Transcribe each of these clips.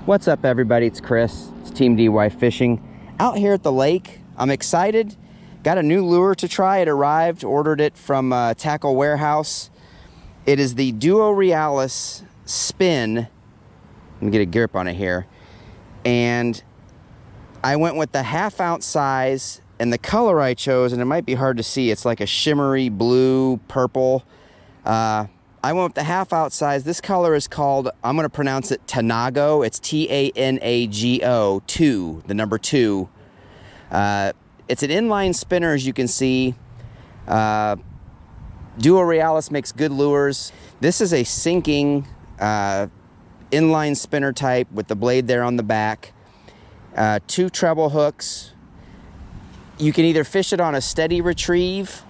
What's up, everybody? It's Chris. It's Team DY Fishing out here at the lake. I'm excited. Got a new lure to try. It arrived, ordered it from Tackle Warehouse. It is the Duo Realis Spin. Let me get a grip on it here. And I went with the 1/2 ounce size, and the color I chose, and it might be hard to see, it's like a shimmery blue, purple. I went with the 1/2 ounce size. This color is called, I'm going to pronounce it Tanago. It's T-A-N-A-G-O, 2, the number 2. It's an inline spinner, as you can see. Duo Realis makes good lures. This is a sinking inline spinner type with the blade there on the back. 2 treble hooks. You can either fish it on a steady retrieve,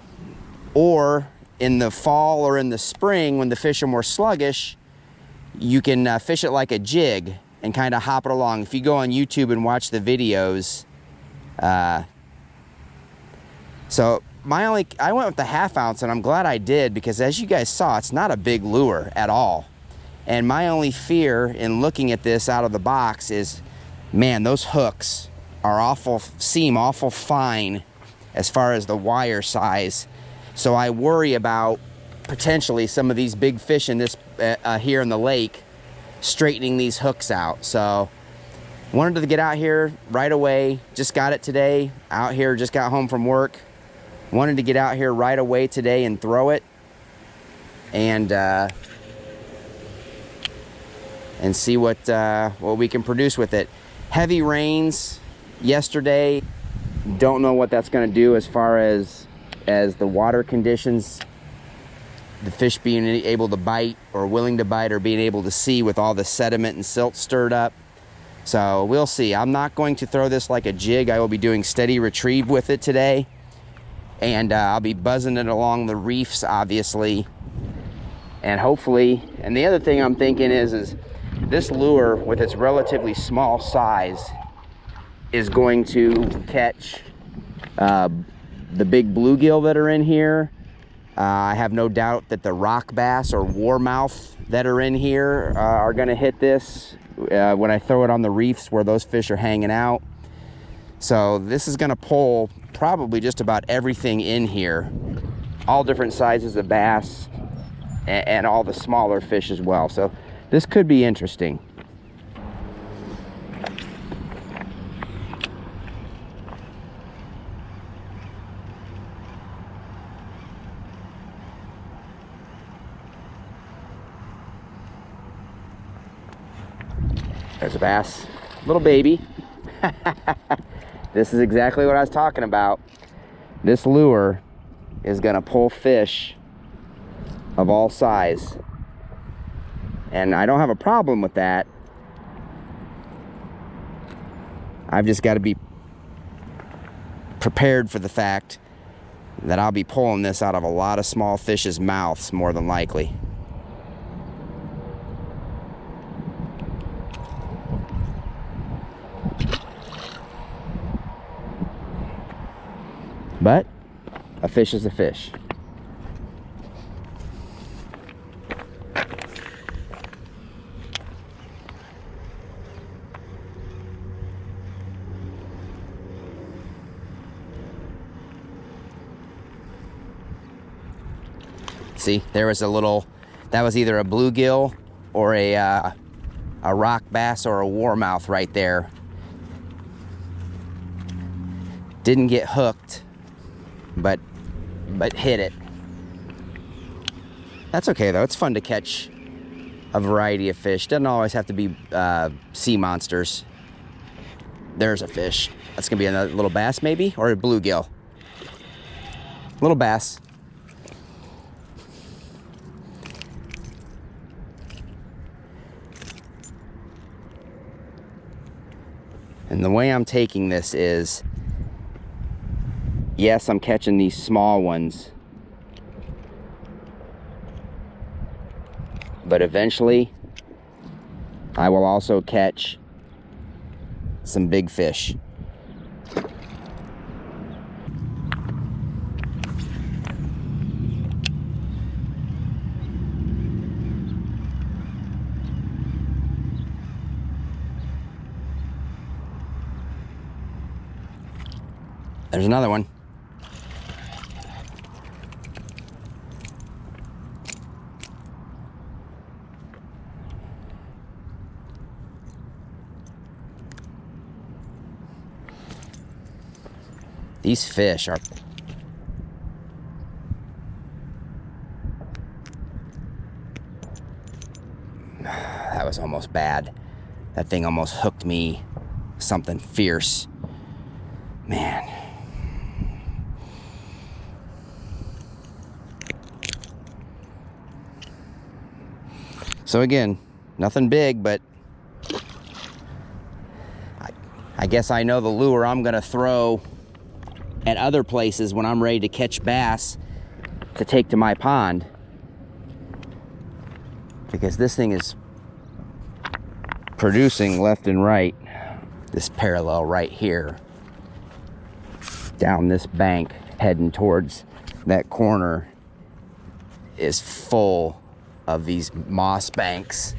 or in the fall or in the spring when the fish are more sluggish, you can fish it like a jig and kind of hop it along. If you go on YouTube and watch the videos, so I went with the 1/2 ounce, and I'm glad I did, because as you guys saw, it's not a big lure at all. And my only fear in looking at this out of the box is, man, those hooks are seem awful fine as far as the wire size. So I worry about potentially some of these big fish in this here in the lake straightening these hooks out. So wanted to get out here right away. Just got it today. Out here, just got home from work. Wanted to get out here right away today and throw it, and see what we can produce with it. Heavy rains yesterday. Don't know what that's going to do as far as the water conditions, the fish being able to bite or willing to bite, or being able to see with all the sediment and silt stirred up. So we'll see. I'm not going to throw this like a jig. I will be doing steady retrieve with it today, and I'll be buzzing it along the reefs, obviously, and hopefully. And the other thing I'm thinking is this lure, with its relatively small size, is going to catch the big bluegill that are in here. I have no doubt that the rock bass or warmouth that are in here are going to hit this when I throw it on the reefs where those fish are hanging out. So this is going to pull probably just about everything in here, all different sizes of bass, and all the smaller fish as well. So this could be interesting. There's a bass, little baby. This is exactly what I was talking about. This lure is gonna pull fish of all size, and I don't have a problem with that. I've just got to be prepared for the fact that I'll be pulling this out of a lot of small fish's mouths, more than likely. But a fish is a fish. See, there was a little, that was either a bluegill or a rock bass or a warmouth right there. Didn't get hooked, but hit it. That's okay though. It's fun to catch a variety of fish. Doesn't always have to be sea monsters. There's a fish. That's gonna be another little bass maybe, or a bluegill. Little bass. And the way I'm taking this is, yes, I'm catching these small ones, but eventually I will also catch some big fish. There's another one. These fish are... That was almost bad. That thing almost hooked me something fierce. Man. So again, nothing big, but I guess I know the lure I'm gonna throw at other places when I'm ready to catch bass to take to my pond. Because this thing is producing left and right. This parallel right here, down this bank, heading towards that corner, is full of these moss banks.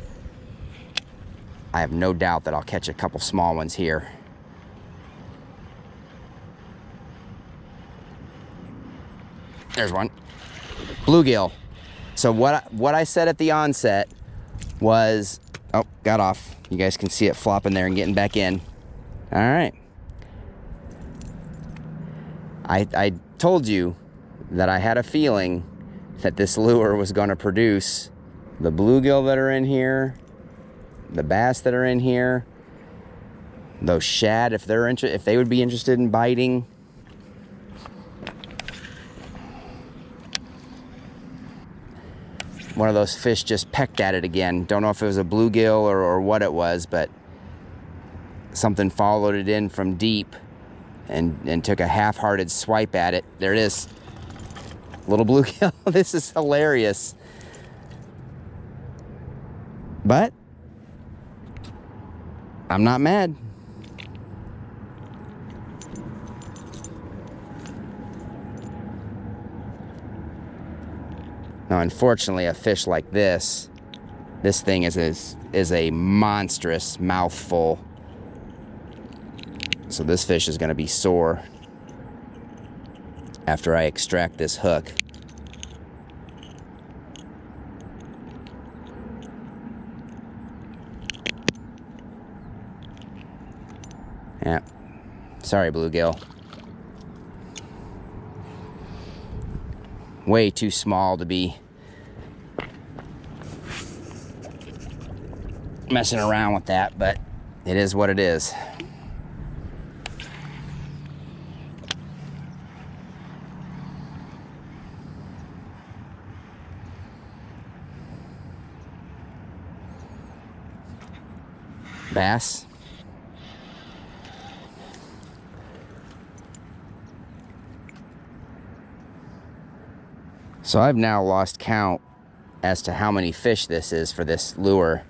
I have no doubt that I'll catch a couple small ones here. There's one. Bluegill. So what I said at the onset was, oh, got off. You guys can see it flopping there and getting back in. All right. I told you that I had a feeling that this lure was going to produce the bluegill that are in here, the bass that are in here, those shad, if they would be interested in biting. One of those fish just pecked at it again. Don't know if it was a bluegill or what it was, but something followed it in from deep and took a half-hearted swipe at it. There it is. Little bluegill. This is hilarious. But I'm not mad. Now, unfortunately, a fish like this thing is a monstrous mouthful. So this fish is going to be sore after I extract this hook. Yeah. Sorry, bluegill. Way too small to be messing around with that, but it is what it is. Bass. So I've now lost count as to how many fish this is for this lure.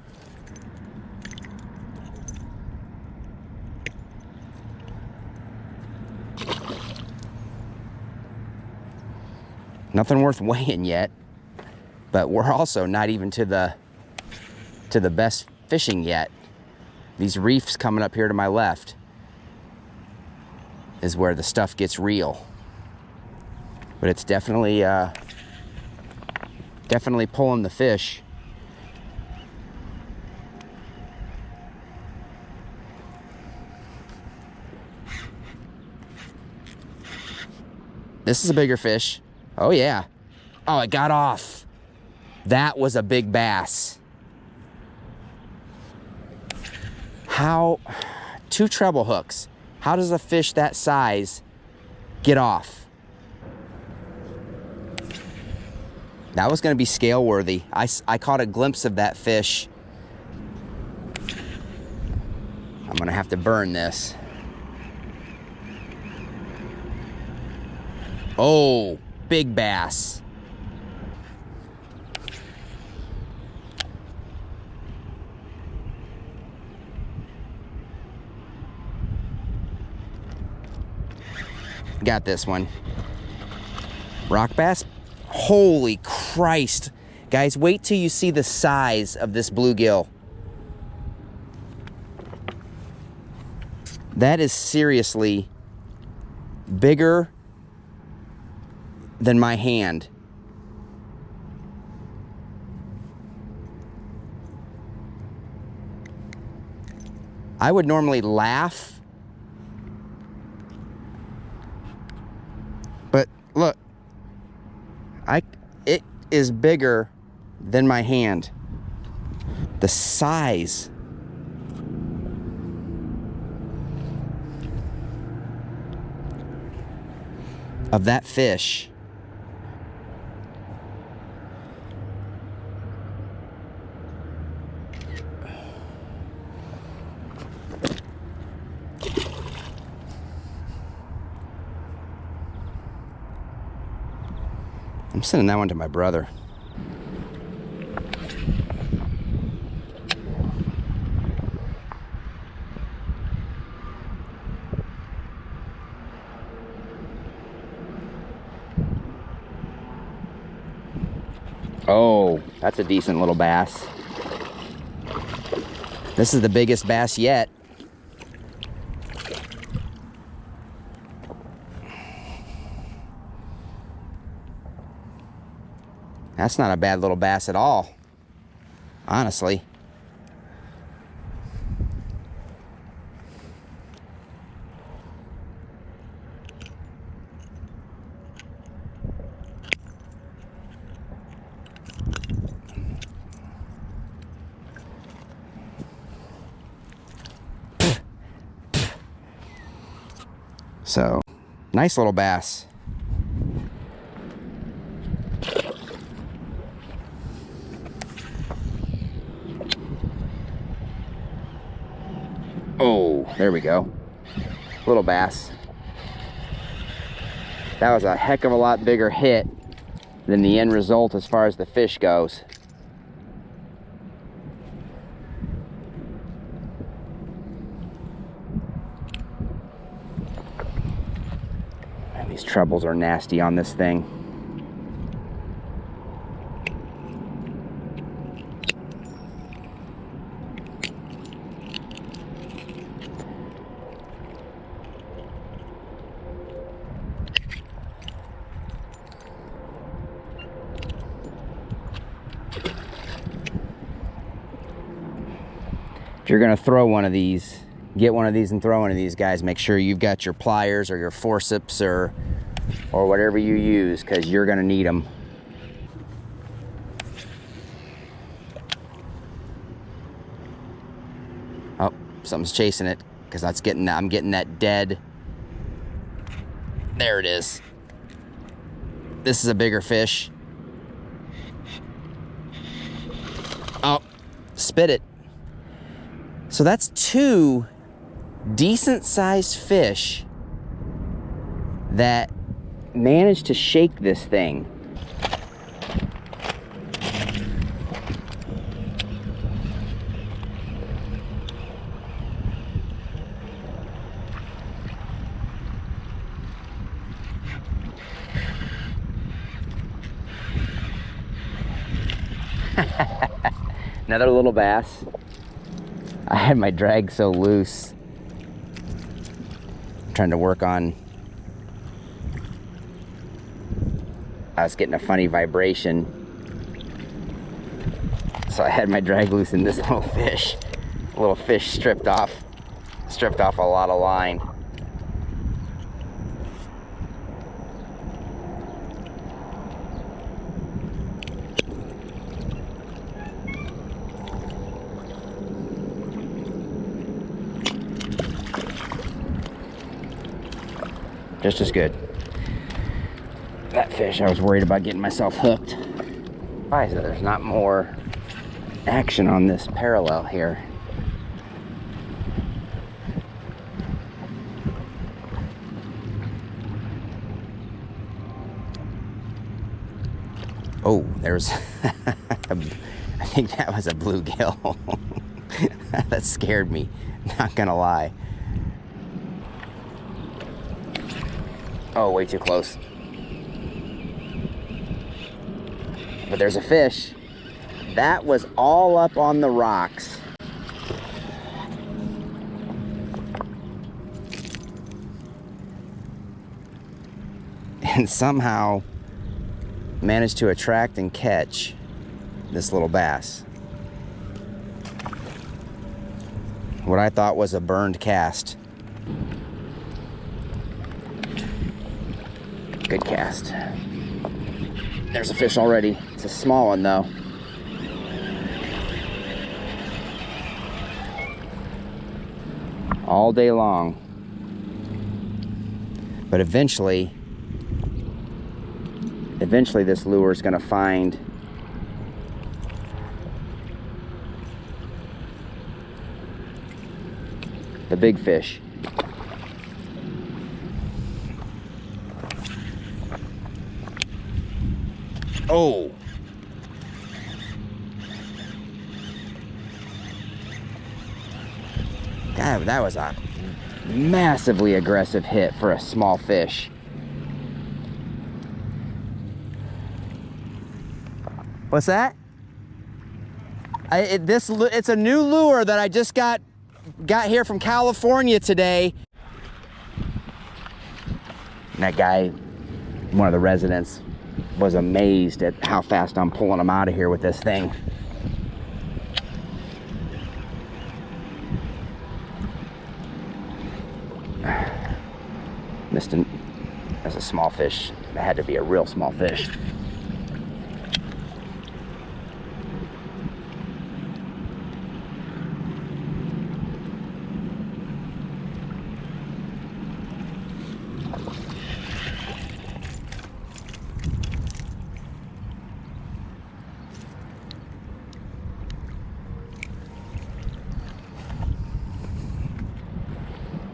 Nothing worth weighing yet, but we're also not even to the best fishing yet. These reefs coming up here to my left is where the stuff gets real. But it's definitely pulling the fish. This is a bigger fish. Oh yeah. Oh, it got off. That was a big bass. How, 2 treble hooks. How does a fish that size get off? That was going to be scale worthy. I caught a glimpse of that fish. I'm going to have to burn this. Oh, big bass. Got this one. Rock bass. Holy Christ. Guys, wait till you see the size of this bluegill. That is seriously bigger than my hand. I would normally laugh, but look, it is bigger than my hand. The size of that fish. I'm sending that one to my brother. Oh, that's a decent little bass. This is the biggest bass yet. That's not a bad little bass at all, honestly. So, nice little bass. Oh, there we go. Little bass. That was a heck of a lot bigger hit than the end result as far as the fish goes. And these trebles are nasty on this thing. If you're gonna throw one of these, get one of these and throw one of these, guys, make sure you've got your pliers or your forceps or whatever you use, because you're gonna need them. Oh, something's chasing it, because I'm getting that dead. There it is. This is a bigger fish. Oh, spit it. So that's two decent sized fish that managed to shake this thing. Another little bass. I had my drag so loose. I'm trying to work on, I was getting a funny vibration. So I had my drag loose in this little fish. Little fish stripped off a lot of line. Just as good. That fish, I was worried about getting myself hooked. Why is it there's not more action on this parallel here? Oh, there's, I think that was a bluegill. That scared me, not gonna lie. Oh, way too close. But there's a fish. That was all up on the rocks. and somehow managed to attract and catch this little bass. What I thought was a burned cast. Good cast. There's a fish already. It's a small one though. All day long. But eventually this lure is going to find the big fish. Oh! God, that was a massively aggressive hit for a small fish. What's that? It's a new lure that I just got here from California today. And that guy, one of the residents, was amazed at how fast I'm pulling him out of here with this thing. Missed him. That's a small fish. It had to be a real small fish.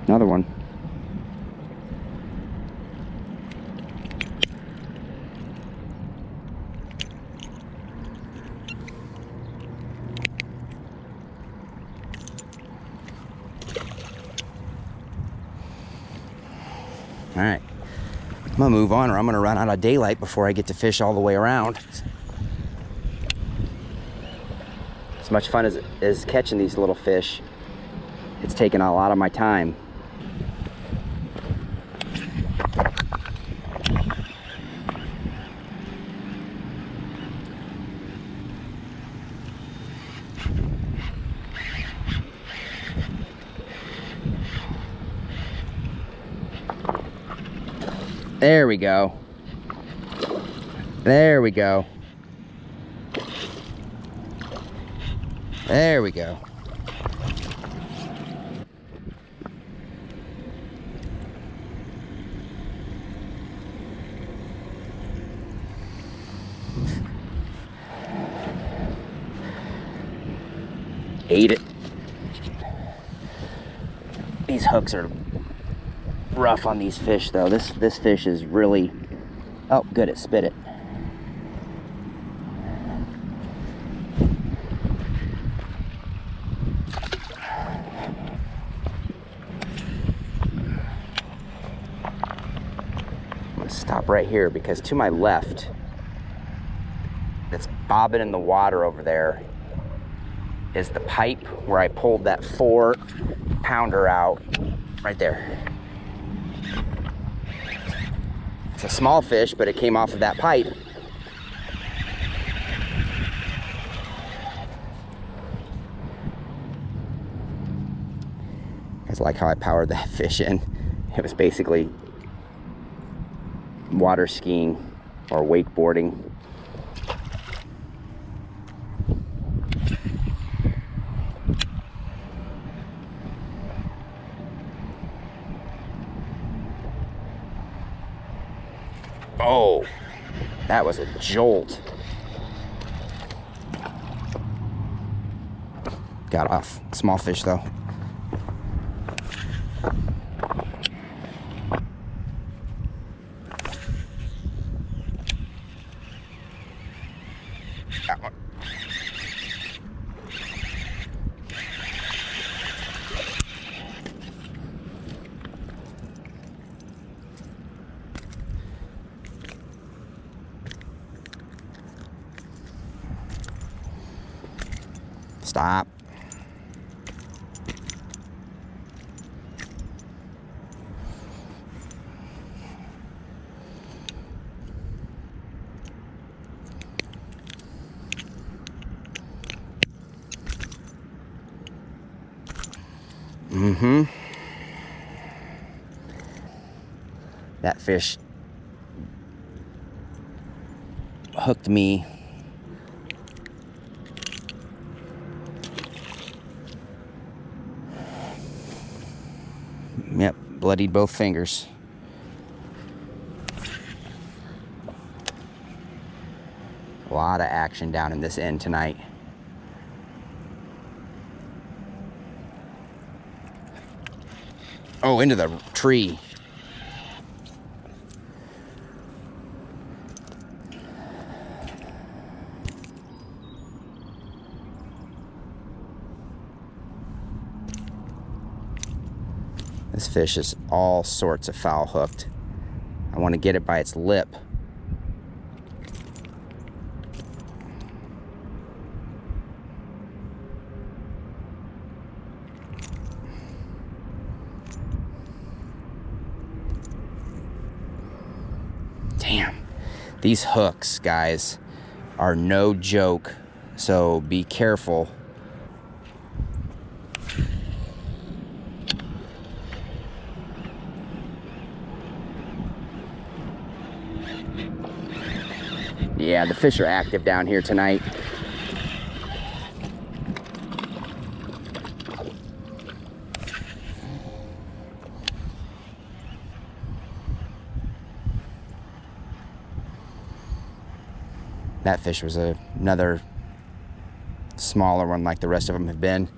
Another one. All right, I'm gonna move on or I'm gonna run out of daylight before I get to fish all the way around. As much fun as catching these little fish, it's taken a lot of my time. There we go. There we go. There we go. Ate it. These hooks are rough on these fish though. This fish is really, oh good, it spit it. I'm gonna stop right here because to my left, that's bobbing in the water over there, is the pipe where I pulled that 4-pounder out right there. It's a small fish, but it came off of that pipe. It's like how I powered that fish in. It was basically water skiing or wakeboarding. Oh, that was a jolt. Got off. Small fish though. Got one. Stop. Mm-hmm. That fish hooked me. Yep, bloodied both fingers. A lot of action down in this end tonight. Oh, into the tree. This fish is all sorts of foul hooked. I want to get it by its lip. Damn. These hooks, guys, are no joke, so be careful. Yeah, the fish are active down here tonight. That fish was another smaller one like the rest of them have been.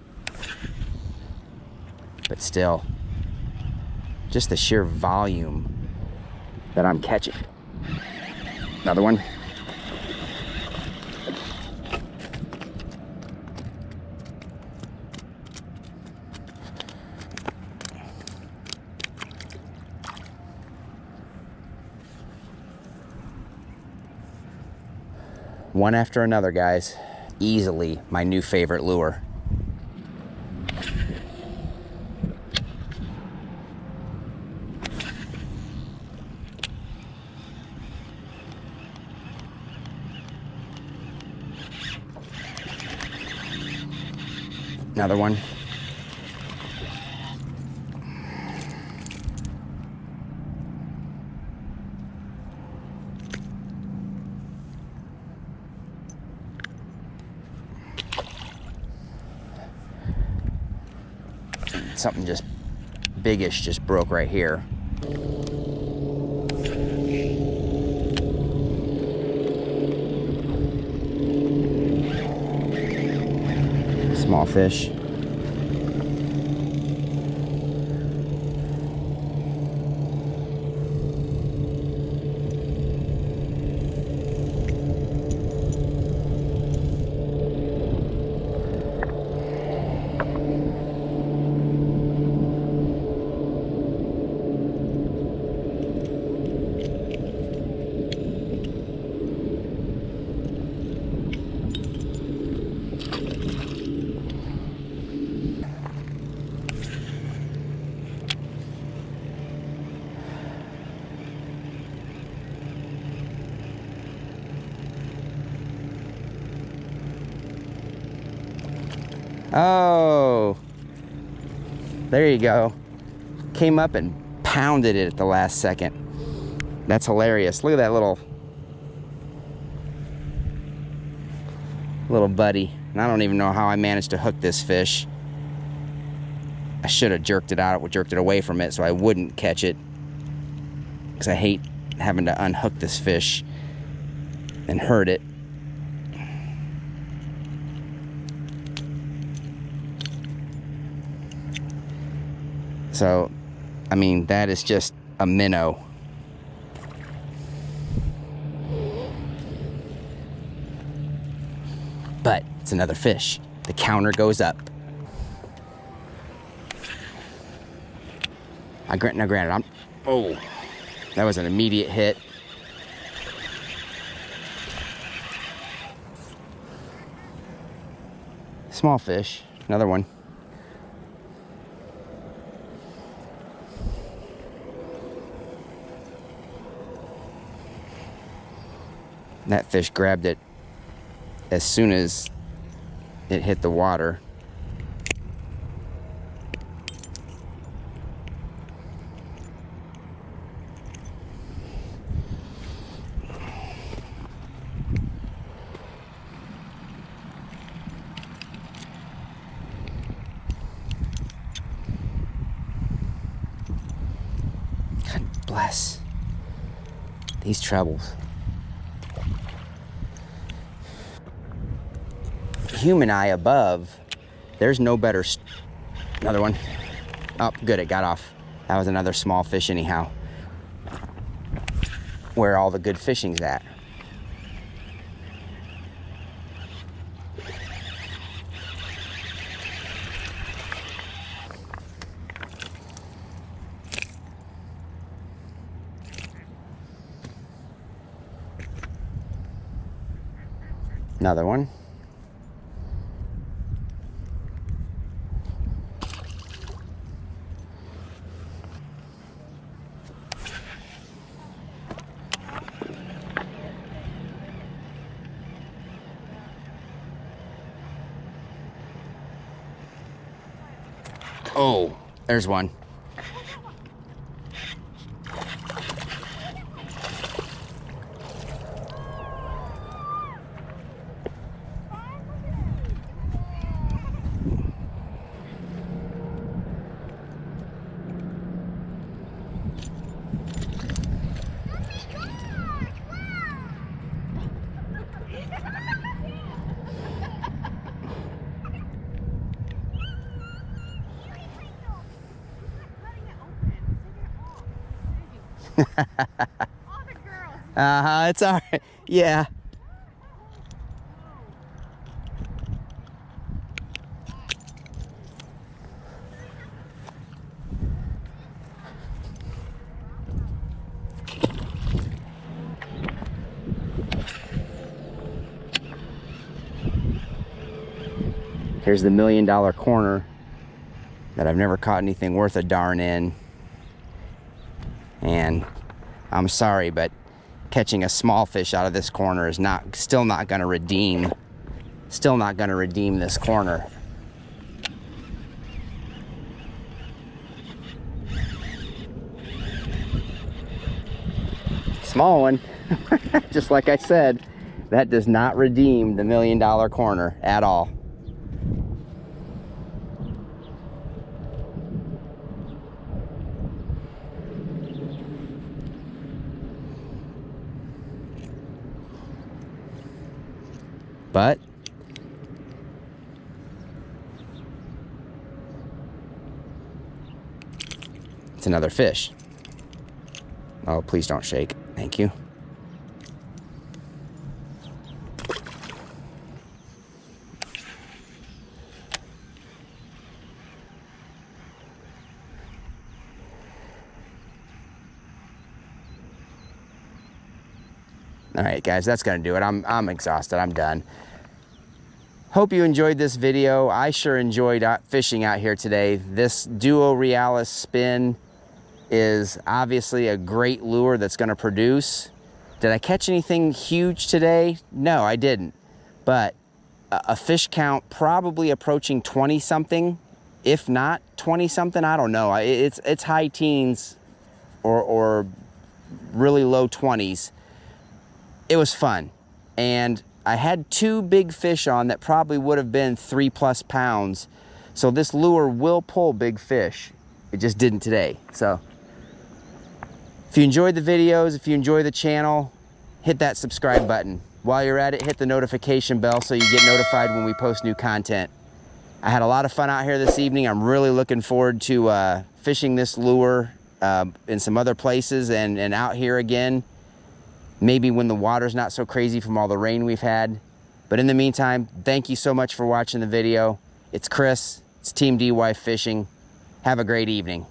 But still, just the sheer volume that I'm catching. Another one. One after another, guys. Easily my new favorite lure. Another one. Something just biggish just broke right here. Small fish. Oh, there you go. Came up and pounded it at the last second. That's hilarious. Look at that little buddy. And I don't even know how I managed to hook this fish. I should have jerked it away from it so I wouldn't catch it, because I hate having to unhook this fish and hurt it. So, I mean, that is just a minnow. But it's another fish. The counter goes up. Now granted, oh, that was an immediate hit. Small fish, another one. That fish grabbed it as soon as it hit the water. bless. These trebles. Human eye above, there's no better. Another one. Oh, good, it got off. That was another small fish anyhow. Where all the good fishing's at. Another one. Oh, there's one. Uh-huh, it's all right. Yeah. Here's the $1 million corner that I've never caught anything worth a darn in. And I'm sorry, but catching a small fish out of this corner is still not going to redeem this corner. Small one. Just like I said, that does not redeem the $1 million corner at all. But it's another fish. Oh, please don't shake. Thank you. All right, guys, that's gonna do it. I'm exhausted. I'm done. Hope you enjoyed this video. I sure enjoyed fishing out here today. This Duo Realis Spin is obviously a great lure that's gonna produce. Did I catch anything huge today? No, I didn't. But a fish count probably approaching 20 something, if not 20 something, I don't know. It's high teens or really low 20s. It was fun. And I had 2 big fish on that probably would have been 3+ pounds. So this lure will pull big fish. It just didn't today. So if you enjoyed the videos, if you enjoy the channel, hit that subscribe button. While you're at it, hit the notification bell so you get notified when we post new content. I had a lot of fun out here this evening. I'm really looking forward to fishing this lure in some other places and out here again. Maybe when the water's not so crazy from all the rain we've had. But in the meantime, thank you so much for watching the video. It's Chris, it's Team DY Fishing. Have a great evening.